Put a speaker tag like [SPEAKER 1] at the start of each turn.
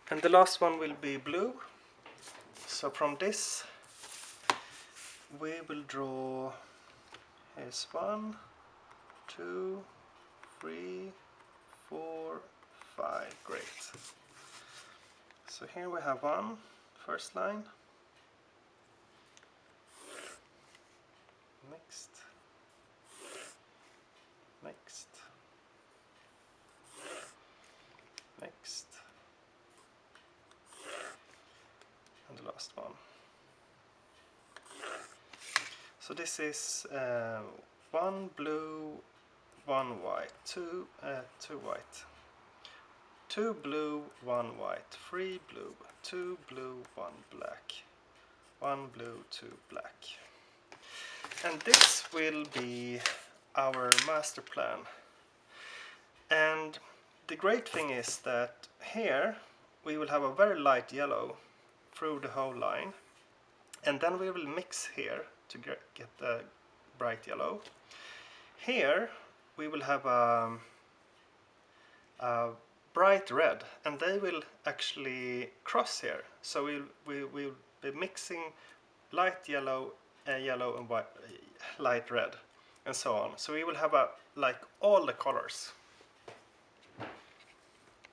[SPEAKER 1] And the last one will be blue. So from this we will draw, here's 1, 2, 3, 4, 5. Great. So here we have one first line. Next. Next. Next. And the last one. So this is 1 blue, 1 white, 2 white. 2 blue, 1 white, 3 blue, 2 blue, 1 black, 1 blue, 2 black. And this will be our master plan. And the great thing is that here we will have a very light yellow through the whole line, and then we will mix here to get the bright yellow. Here we will have a bright red, and they will actually cross here, so we will be mixing light yellow, yellow and white, light red, and so on. So we will have like all the colors.